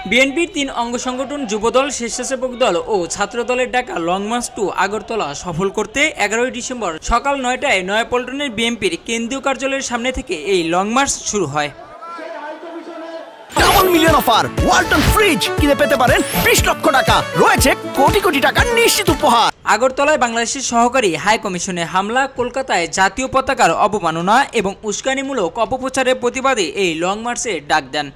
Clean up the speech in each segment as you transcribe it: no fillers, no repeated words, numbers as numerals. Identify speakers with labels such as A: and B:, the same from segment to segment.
A: বিএনপির ৩ অঙ্গ সংগঠন যুবদল, স্বেচ্ছাসেবক দল ও ছাত্র দলের ডাকা লং মার্চ টু আগরতলা সফল করতে ১১ ডিসেম্বর সকাল ৯টায় নয়াপল্টনের বিএনপির কেন্দ্রীয় কার্যালয়ের সামনে থেকে এই লং মার্চ শুরু হয়।
B: Double million offer, Walton fridge কিনে পেতে পারেন ২০ লক্ষ টাকা, রয়েছে কোটি কোটি টাকার নিশ্চিত উপহার।
A: আগরতলায় বাংলাদেশের সহকারী হাই কমিশনে হামলা, কলকাতায় জাতীয় পতাকার অবমাননা এবং উস্কানিমূলক অপপ্রচারের প্রতিবাদে এই লং মার্চের ডাক দেন।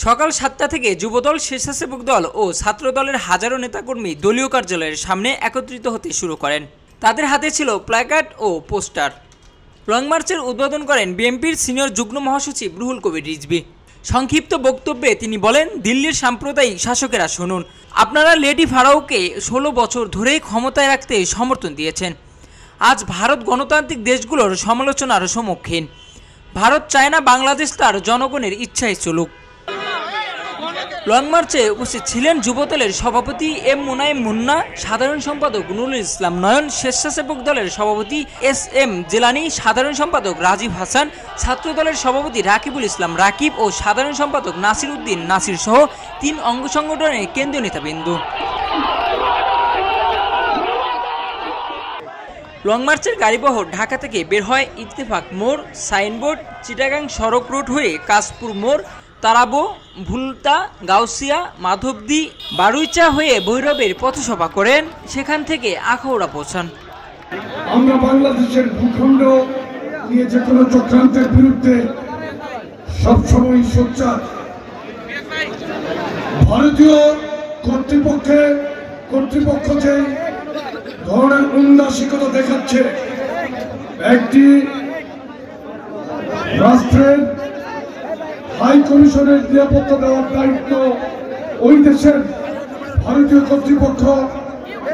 A: সকাল ৭টা থেকে যুবদল, স্বেচ্ছাসেবক দল ও ছাত্র দলের হাজারো নেতাকর্মী দলীয় কার্যালয়ের সামনে একত্রিত হতে শুরু করেন। তাদের হাতে ছিল প্ল্যাকার্ড ও পোস্টার। লং মার্চের উদ্বোধন করেন বিএনপির সিনিয়র যুগ্ম মহাসচিব রুহুল কবির রিজভী। সংক্ষিপ্ত বক্তব্যে তিনি বলেন, দিল্লির সাম্প্রদায়িক শাসকেরা শুনুন, আপনারা লেডি ফারাওকে ১৬ বছর ধরে ক্ষমতায় রাখতে সমর্থন দিয়েছেন। আজ ভারত গণতান্ত্রিক দেশগুলোর সমালোচনার সম্মুখীন। ভারত চায় না বাংলাদেশ তার জনগণের ইচ্ছায় চলুক। লং মার্চে উপস্থিত ছিলেন যুবদলের সভাপতি এম মুনায়েম মুন্না, সাধারণ সম্পাদক নুরুল ইসলাম নয়ন, স্বেচ্ছাসেবক দলের সভাপতি এস এম জিলানি, সাধারণ সম্পাদক রাজীব হাসান, ছাত্র দলের সভাপতি রাকিবুল ইসলাম রাকিব ও সাধারণ সম্পাদক নাসির উদ্দিন নাসির সহ ৩ অঙ্গ সংগঠনের কেন্দ্রীয় নেতাবৃন্দ। লং মার্চের গাড়িবহর ঢাকা থেকে বের হয় ইত্তেফাক মোড়, সাইনবোর্ড, চিটাগাং সড়ক রোড হয়ে কাশপুর মোড়, তারাবো, ভুলতা, গাউসিয়া, মাধবদী, বারুইচা হয়ে ভৈরবের পথসভা করেন। সেখান থেকে আখাউড়া পৌঁছান।
C: আমরা বাংলাদেশের ভূখণ্ড নিয়ে যে কোনো চক্রান্তের বিরুদ্ধে সবসময় সোচ্চার। ভারতীয় কর্তৃপক্ষ যে ধরনের উন্নাসিকতা দেখাচ্ছে, একটি রাষ্ট্রের হাই কমিশনের নিরাপত্তা দেওয়ার দায়িত্ব ওই দেশের ভারতীয় কর্তৃপক্ষ,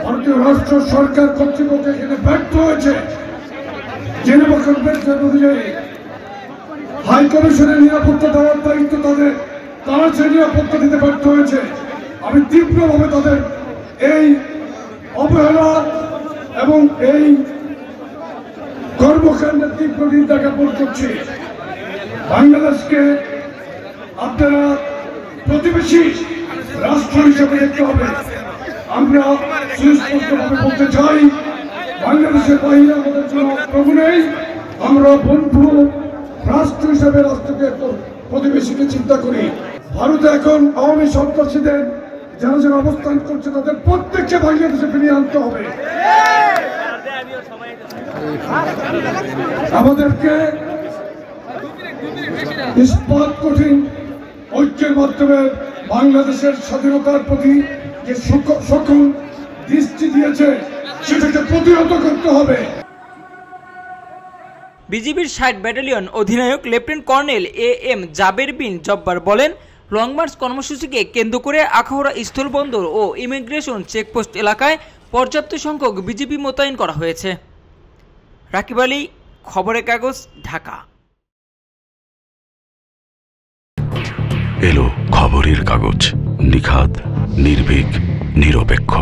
C: ভারতীয় রাষ্ট্র সরকার কর্তৃপক্ষ এখানে ব্যর্থ হয়েছে। জেনেভা কনভেনশন অনুযায়ী হাই কমিশনের নিরাপত্তা দেওয়ার দায়িত্ব তারা যে নিরাপত্তা দিতে ব্যর্থ হয়েছে। আমি তীব্রভাবে তাদের এই অবহেলা এবং এই কর্মকাণ্ডের তীব্র নিন্দা জ্ঞাপন করছি। বাংলাদেশকে আপনারা প্রতিবেশী রাষ্ট্র হিসেবে দেখতে হবে। আমরা সুস্পষ্টভাবে বলতে চাই, বাংলাদেশের বাইরে আমাদের জন্য প্রভু নেই। আমরা বন্ধু রাষ্ট্র হিসেবে রাষ্ট্রকে প্রতিবেশীকে চিন্তা করি। ভারতে এখন আওয়ামী সন্ত্রাসীদের যারা অবস্থান করছে তাদের প্রত্যেককে বাংলাদেশে ফিরিয়ে আনতে হবে। আমাদেরকে ইস্পাত কঠিন ঐক্যের মাধ্যমে বাংলাদেশের স্বাধীনতার প্রতি যে সকল দৃষ্টি দিয়েছে সেটাকে প্রতিহত করতে হবে।
A: বিজিবির ৬০ ব্যাটালিয়ন অধিনায়ক lieutenant colonel A M Jaber bin Jabbar বলেন, লং মার্চ কর্মসূচিকে কেন্দ্র করে আখাউড়া স্থলবন্দর ও ইমিগ্রেশন চেকপোস্ট এলাকায় পর্যাপ্ত সংখ্যক বিজিবি মোতায়েন করা হয়েছে। রাকিব আলী, খবরের কাগজ, ঢাকা।
D: এলো খবরের কাগজ, নিখাত, নির্ভীক, নিরপেক্ষ।